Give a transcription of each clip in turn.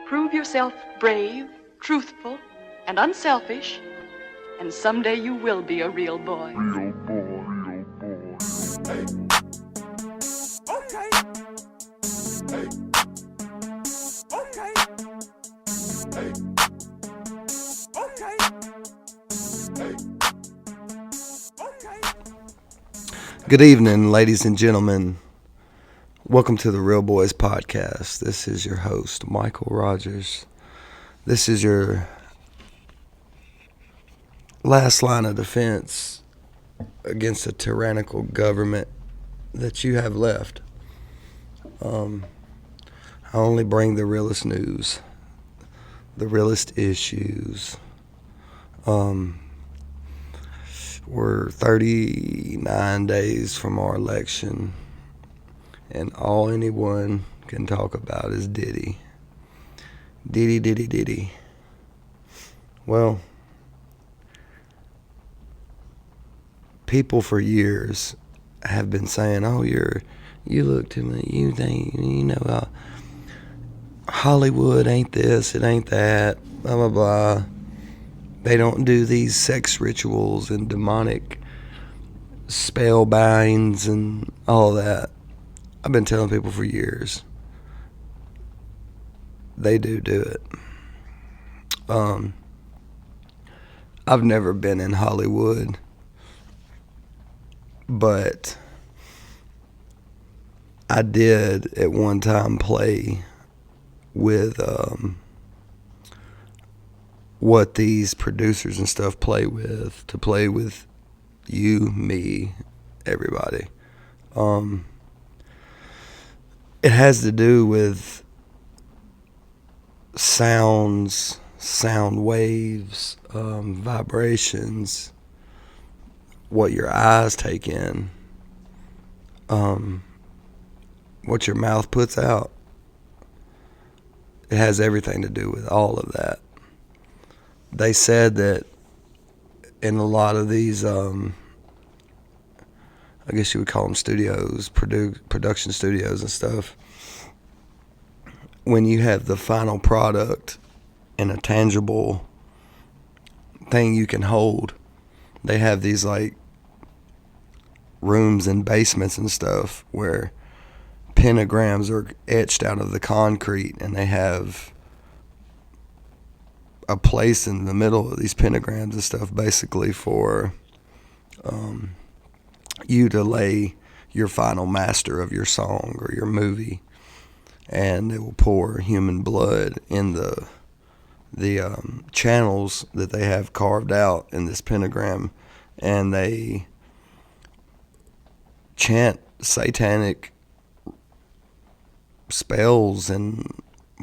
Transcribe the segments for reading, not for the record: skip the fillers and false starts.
Prove yourself brave, truthful, and unselfish, and someday you will be a real boy. Real boy, real boy. Hey. Okay. Hey. Okay. Hey. Okay. Hey. Okay. Good evening, ladies and gentlemen. Welcome to the Real Boys Podcast. This is your host, Michael Rogers. This is your last line of defense against a tyrannical government that you have left. I only bring the realest news, the realest issues. We're 39 days from our election, and all anyone can talk about is Diddy. Diddy, Diddy, Diddy. Well, people for years have been saying, "Oh, you look to me, you think, Hollywood ain't this, it ain't that, blah, blah, blah. They don't do these sex rituals and demonic spell binds and all that." I've been telling people for years. They do it. I've never been in Hollywood, but I did at one time play with what these producers and stuff play with, to play with you, me, everybody. It has to do with sounds, sound waves, vibrations, what your eyes take in, what your mouth puts out. It has everything to do with all of that. They said that in a lot of these, I guess you would call them studios, production studios and stuff, when you have the final product in a tangible thing you can hold, they have these like rooms and basements and stuff where pentagrams are etched out of the concrete, and they have a place in the middle of these pentagrams and stuff basically for you to lay your final master of your song or your movie, and it will pour human blood in the channels that they have carved out in this pentagram, and they chant satanic spells and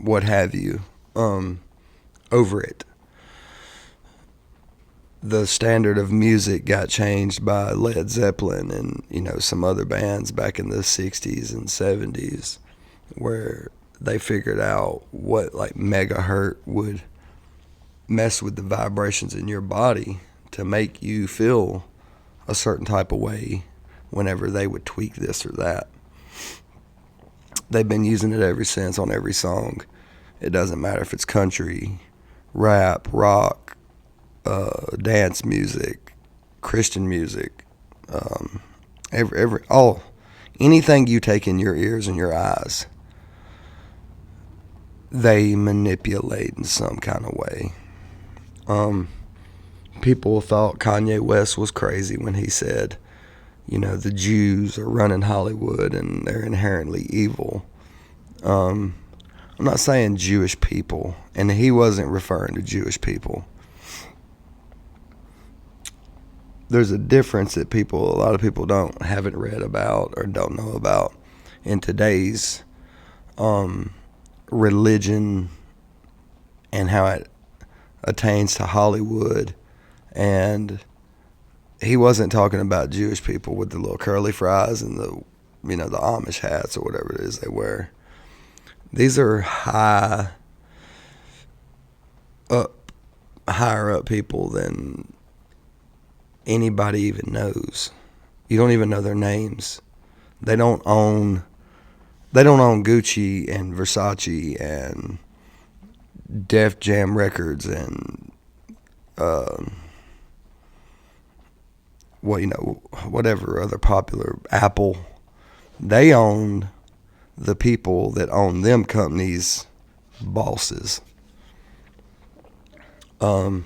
what have you over it. The standard of music got changed by Led Zeppelin and some other bands back in the 60s and 70s, where they figured out what like megahertz would mess with the vibrations in your body to make you feel a certain type of way whenever they would tweak this or that. They've been using it ever since on every song. It doesn't matter if it's country, rap, rock, dance music, Christian music, anything you take in your ears and your eyes, they manipulate in some kind of way. People thought Kanye West was crazy when he said, the Jews are running Hollywood and they're inherently evil. I'm not saying Jewish people, and he wasn't referring to Jewish people. There's a difference that a lot of people haven't read about or don't know about in today's religion and how it attains to Hollywood. And he wasn't talking about Jewish people with the little curly fries and the Amish hats or whatever it is they wear. These are higher up people than anybody even knows. You don't even know their names. They don't own Gucci and Versace and Def Jam Records and whatever other popular, Apple, they owned the people that own them companies' bosses. Your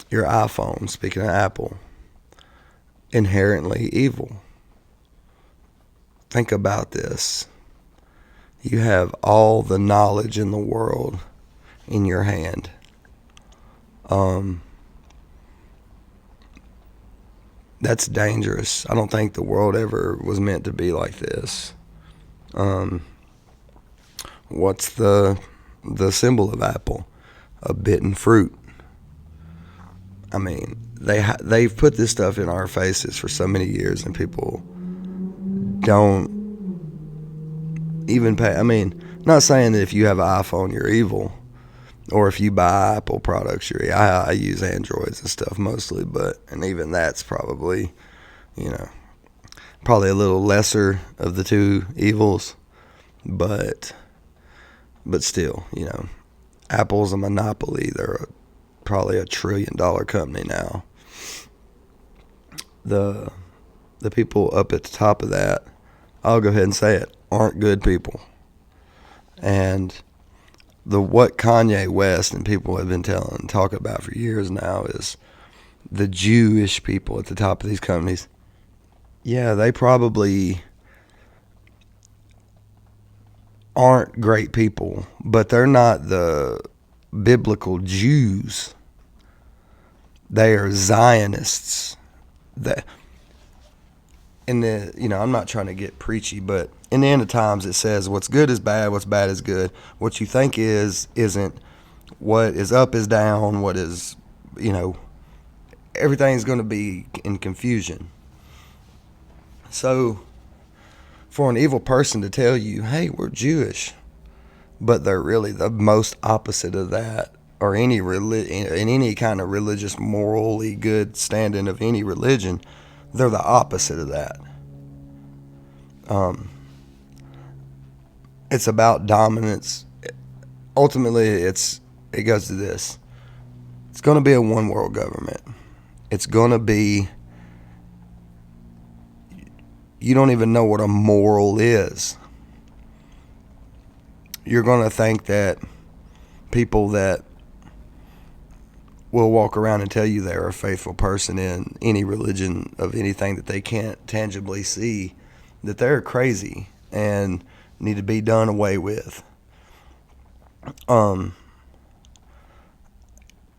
iPhone, speaking of Apple, inherently evil. Think about this. You have all the knowledge in the world in your hand. That's dangerous. I don't think the world ever was meant to be like this. What's the symbol of Apple? A bitten fruit. I mean, they've put this stuff in our faces for so many years, and people don't even pay. I mean, not saying that if you have an iPhone you're evil, or if you buy Apple products you're evil. I use Androids and stuff mostly, and even that's probably, probably a little lesser of the two evils, but still, Apple's a monopoly. They're probably $1 trillion company now. The people up at the top of that, I'll go ahead and say it, aren't good people. And what Kanye West and people have been talking about for years now is the Jewish people at the top of these companies. Yeah, they probably aren't great people, but they're not the biblical Jews. They are Zionists. I'm not trying to get preachy, but in the end of times it says what's good is bad, what's bad is good. What you think isn't. What is up is down. What is, everything's going to be in confusion. So for an evil person to tell you, hey, we're Jewish, but they're really the most opposite of that, or in any kind of religious, morally good standing of any religion, they're the opposite of that. It's about dominance. Ultimately, it goes to this. It's going to be a one world government. It's going to be, you don't even know what a moral is. You're going to think that people that will walk around and tell you they're a faithful person in any religion of anything that they can't tangibly see, that they're crazy and need to be done away with. And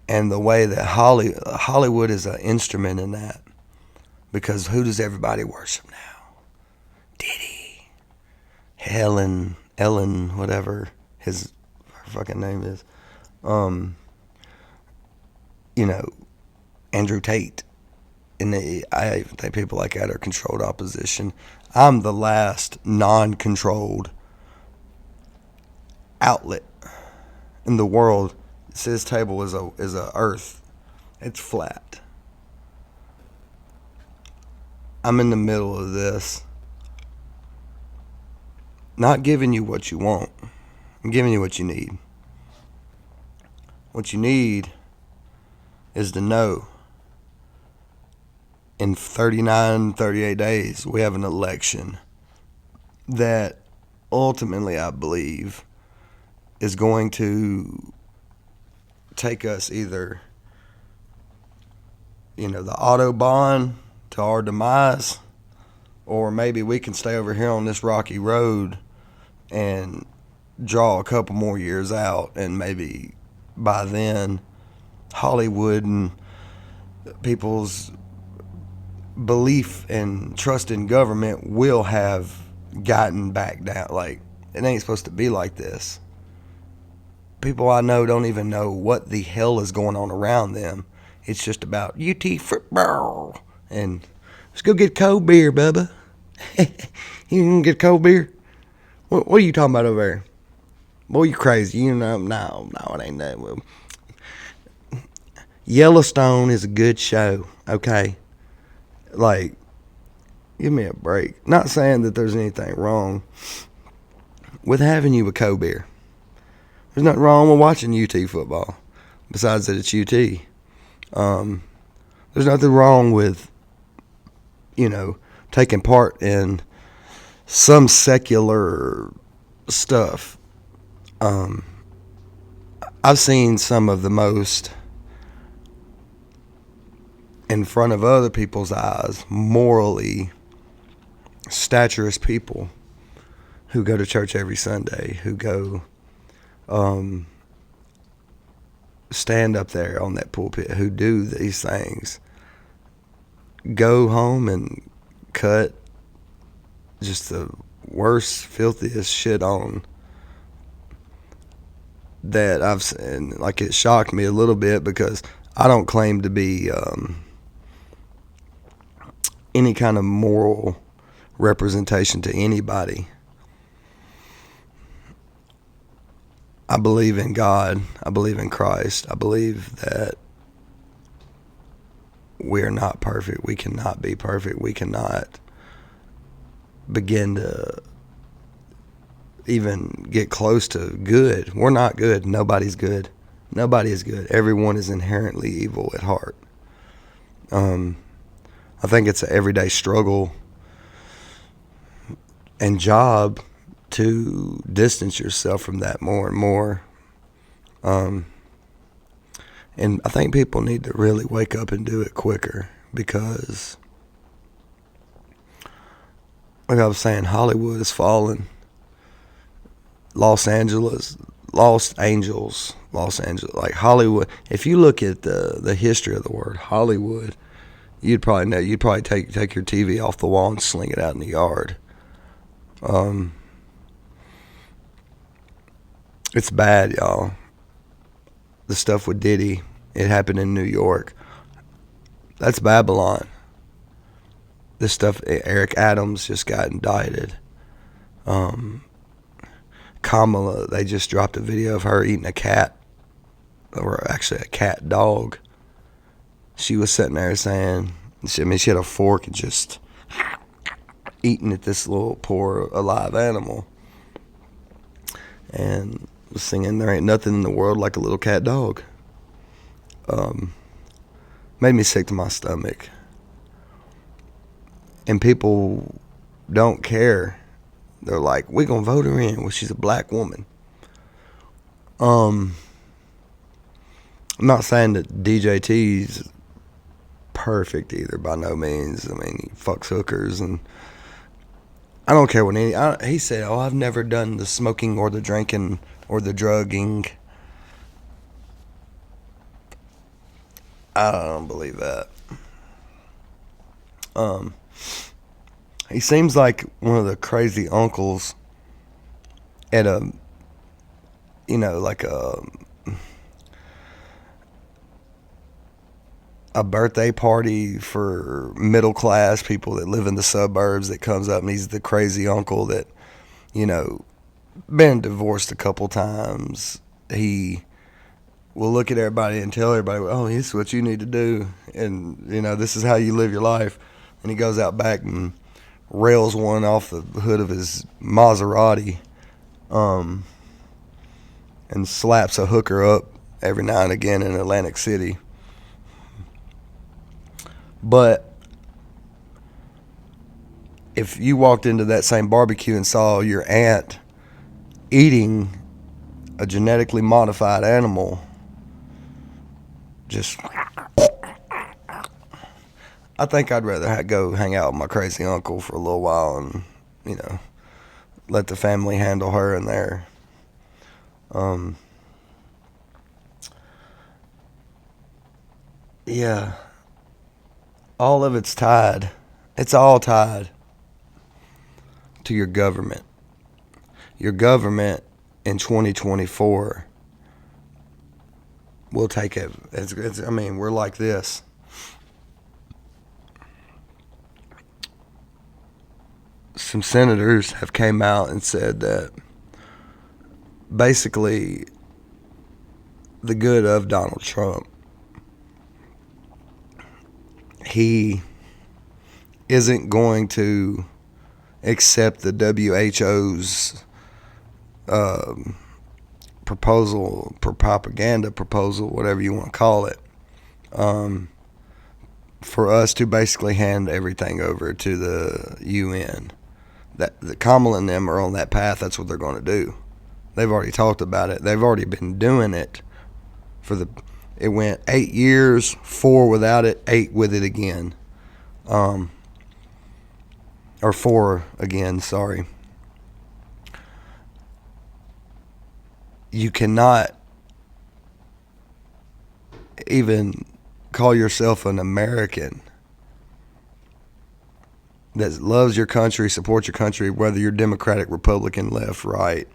the way that Hollywood is an instrument in that, because who does everybody worship now? Diddy, Ellen, whatever her fucking name is. Andrew Tate. And I even think people like that are controlled opposition. I'm the last non-controlled outlet in the world. This table is a earth. It's flat. I'm in the middle of this. Not giving you what you want. I'm giving you what you need. What you need is to know in 38 days, we have an election that ultimately, I believe, is going to take us either, the Autobahn to our demise, or maybe we can stay over here on this rocky road and draw a couple more years out, and maybe by then Hollywood and people's belief and trust in government will have gotten back down. Like, it ain't supposed to be like this. People I know don't even know what the hell is going on around them. It's just about UT football and let's go get cold beer, Bubba. You can get cold beer? What are you talking about over there? Boy, you crazy. No, it ain't that. Well, Yellowstone is a good show, okay? Like, give me a break. Not saying that there's anything wrong with having you a cold beer. There's nothing wrong with watching UT football, besides that it's UT. There's nothing wrong with, taking part in some secular stuff. I've seen some of the most, in front of other people's eyes, morally staturous people who go to church every Sunday, who go stand up there on that pulpit, who do these things, go home and cut just the worst, filthiest shit on that I've seen. Like, it shocked me a little bit because I don't claim to be any kind of moral representation to anybody. I believe in God. I believe in Christ. I believe that we're not perfect. We cannot be perfect. We cannot begin to even get close to good. We're not good. Nobody's good. Nobody is good. Everyone is inherently evil at heart. I think it's an everyday struggle and job to distance yourself from that more and more. And I think people need to really wake up and do it quicker, because, like I was saying, Hollywood is falling. Los Angeles, like Hollywood. If you look at the history of the word Hollywood, you'd probably know. You'd probably take your TV off the wall and sling it out in the yard. It's bad, y'all. The stuff with Diddy, it happened in New York. That's Babylon. This stuff, Eric Adams just got indicted. Kamala, they just dropped a video of her eating a cat, or actually a cat dog. She was sitting there saying, she had a fork and just eating at this little poor alive animal. And was singing, "There ain't nothing in the world like a little cat dog." Made me sick to my stomach. And people don't care. They're like, "We're going to vote her in." Well, she's a black woman. I'm not saying that DJT's perfect either, by no means. I mean, he fucks hookers, and I don't care what he said, "Oh, I've never done the smoking or the drinking or the drugging." I don't believe that. He seems like one of the crazy uncles at like a birthday party for middle class people that live in the suburbs, that comes up, and he's the crazy uncle that, been divorced a couple times. He will look at everybody and tell everybody, "Oh, this is what you need to do, and this is how you live your life." And he goes out back and rails one off the hood of his Maserati, and slaps a hooker up every now and again in Atlantic City. But if you walked into that same barbecue and saw your aunt eating a genetically modified animal, I think I'd rather go hang out with my crazy uncle for a little while and, let the family handle her in there. Yeah. All of it's tied. It's all tied to your government. Your government in 2024 will take it. We're like this. Some senators have came out and said that basically the good of Donald Trump, he isn't going to accept the WHO's propaganda proposal, whatever you want to call it, for us to basically hand everything over to the UN. That the Kamala and them are on that path. That's what they're going to do. They've already talked about it. They've already been doing it it went 8 years, 4 without it, 8 with it again. Or 4 again, sorry. You cannot even call yourself an American that loves your country, supports your country, whether you're Democratic, Republican, left, right,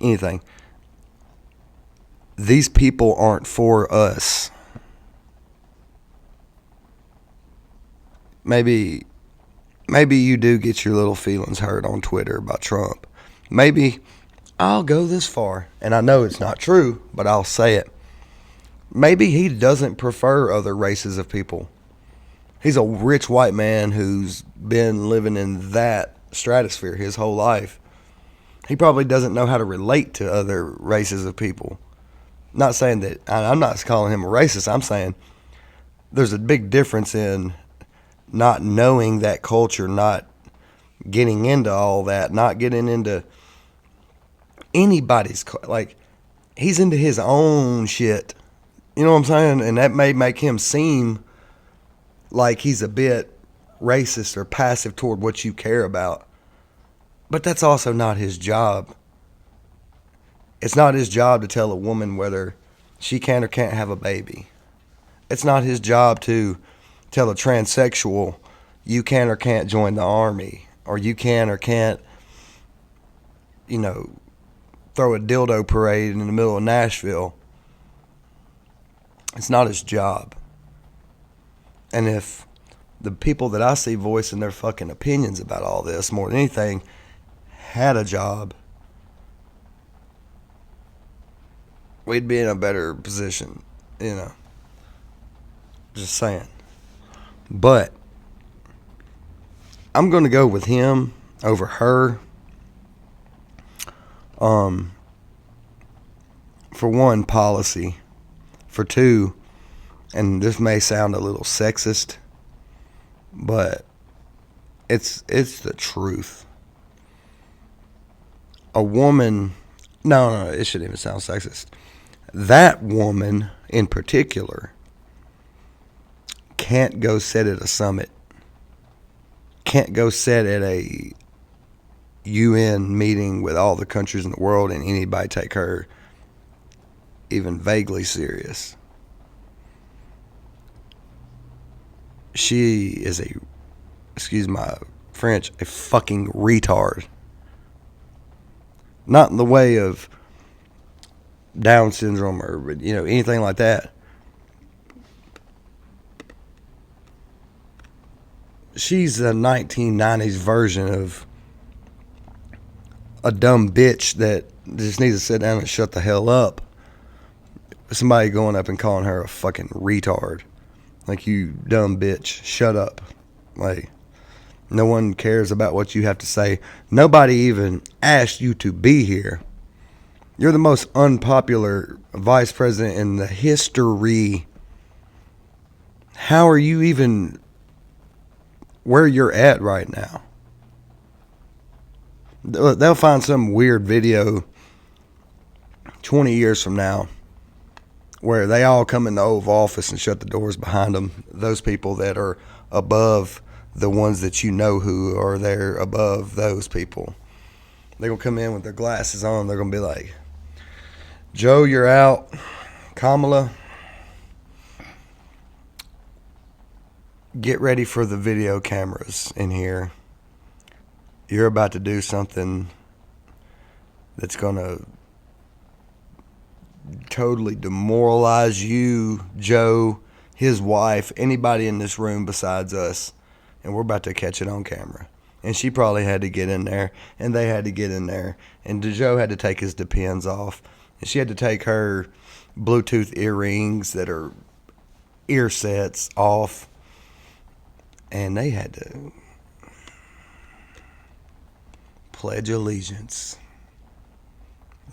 anything. These people aren't for us. Maybe you do get your little feelings hurt on Twitter by Trump. Maybe I'll go this far, and I know it's not true, but I'll say it. Maybe he doesn't prefer other races of people. He's a rich white man who's been living in that stratosphere his whole life. He probably doesn't know how to relate to other races of people. Not saying that, I'm not calling him a racist. I'm saying there's a big difference in not knowing that culture, not getting into all that, not getting into anybody's, like, he's into his own shit. You know what I'm saying? And that may make him seem like he's a bit racist or passive toward what you care about. But that's also not his job. It's not his job to tell a woman whether she can or can't have a baby. It's not his job to tell a transsexual you can or can't join the army, or you can or can't, throw a dildo parade in the middle of Nashville. It's not his job. And if the people that I see voicing their fucking opinions about all this more than anything had a job, we'd be in a better position, Just saying. But I'm going to go with him over her. For one, policy. For two, and this may sound a little sexist, but it's the truth. A woman, no, it shouldn't even sound sexist. That woman in particular can't go sit at a summit, can't go sit at a UN meeting with all the countries in the world and anybody take her even vaguely serious. She is excuse my French, a fucking retard. Not in the way of Down syndrome or, anything like that. She's a 1990s version of a dumb bitch that just needs to sit down and shut the hell up. Somebody going up and calling her a fucking retard. Like, you dumb bitch, shut up. Like, no one cares about what you have to say. Nobody even asked you to be here. You're the most unpopular vice president in the history. How are you even where you're at right now? They'll find some weird video 20 years from now where they all come in the Oval Office and shut the doors behind them. Those people that are above the ones that who are there above those people. They're going to come in with their glasses on. They're going to be like, Joe, you're out. Kamala, get ready for the video cameras in here. You're about to do something that's going to totally demoralize you, Joe, his wife, anybody in this room besides us. And we're about to catch it on camera. And she probably had to get in there, and they had to get in there. And Joe had to take his Depends off. And she had to take her Bluetooth earrings that are ear sets off. And they had to pledge allegiance.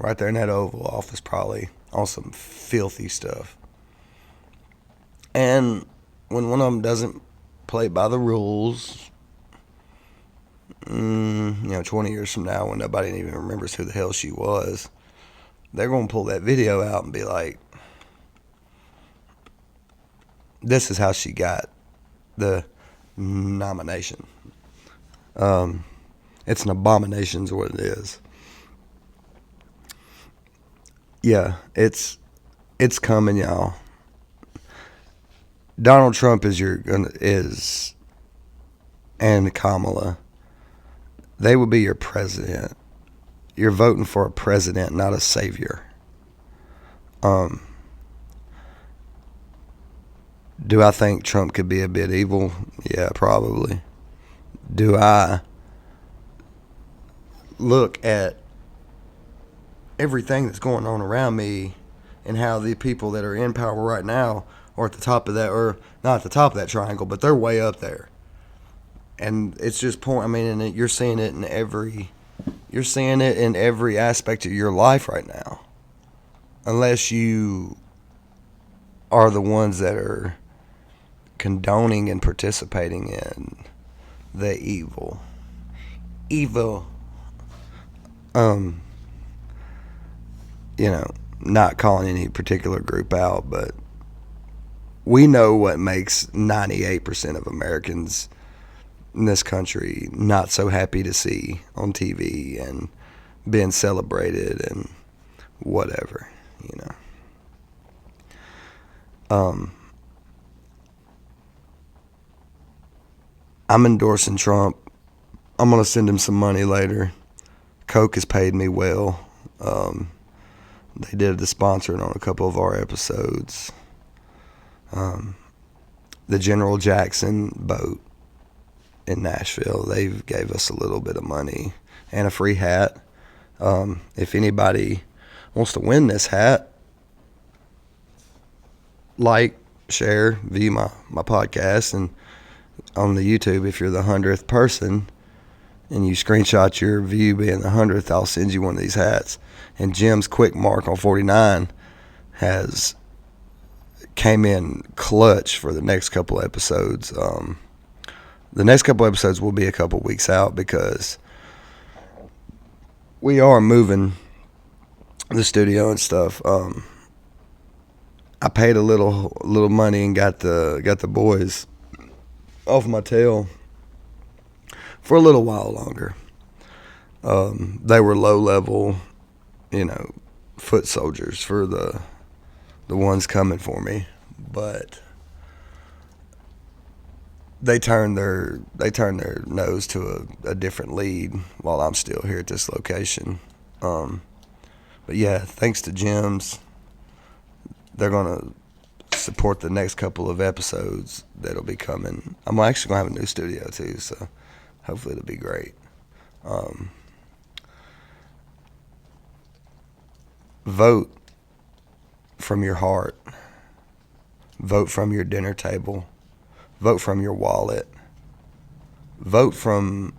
right there in that Oval Office, probably on some filthy stuff. And when one of them doesn't play by the rules, 20 years from now, when nobody even remembers who the hell she was, they're going to pull that video out and be like, this is how she got the nomination. It's an abomination is what it is. Yeah, it's coming, y'all. Donald Trump is and Kamala, they will be your president. You're voting for a president, not a savior. Do I think Trump could be a bit evil? Yeah, probably. Do I look at everything that's going on around me and how the people that are in power right now are at the top of that, or not at the top of that triangle, but they're way up there. And it's just and you're seeing it in every aspect of your life right now. Unless you are the ones that are condoning and participating in the evil. Not calling any particular group out, but we know what makes 98% of Americans in this country not so happy to see on TV and being celebrated and whatever, I'm endorsing Trump. I'm going to send him some money later. Coke has paid me well. They did the sponsoring on a couple of our episodes. The General Jackson boat in Nashville, they gave us a little bit of money and a free hat. If anybody wants to win this hat, like, share, view my podcast, and on the YouTube, if you're the 100th person and you screenshot your view being the 100th, I'll send you one of these hats. And Jim's quick mark on 49 came in clutch for the next couple episodes. The next couple episodes will be a couple weeks out because we are moving the studio and stuff. I paid a little money and got the boys off my tail for a little while longer. They were low level, foot soldiers for the ones coming for me, but they turned their nose to a different lead while I'm still here at this location. But yeah, thanks to Jim's, they're gonna support the next couple of episodes that'll be coming. I'm actually gonna have a new studio too, so hopefully it'll be great. Vote from your heart. Vote from your dinner table. Vote from your wallet. Vote from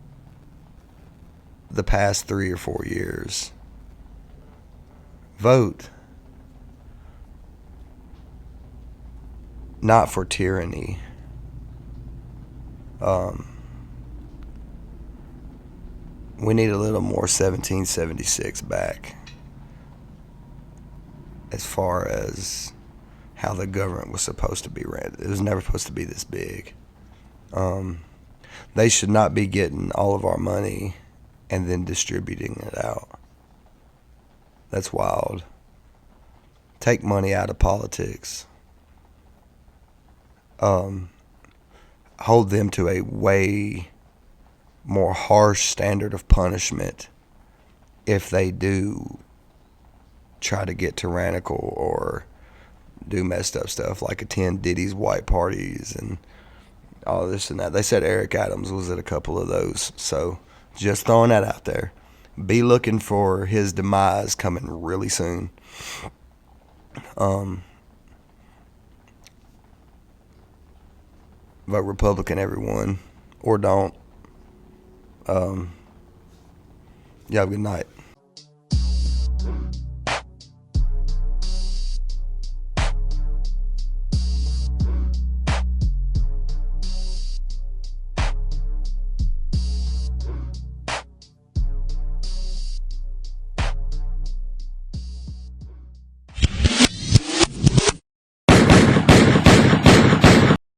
the past 3 or 4 years. Vote not for tyranny. We need a little more 1776 back as far as how the government was supposed to be ran. It was never supposed to be this big. They should not be getting all of our money and then distributing it out. That's wild. Take money out of politics. Hold them to a way more harsh standard of punishment if they do try to get tyrannical or do messed up stuff like attend Diddy's white parties and all this and that. They said Eric Adams was at a couple of those, so just throwing that out there. Be looking for his demise coming really soon. Vote Republican, everyone, or don't. Y'all have a good night.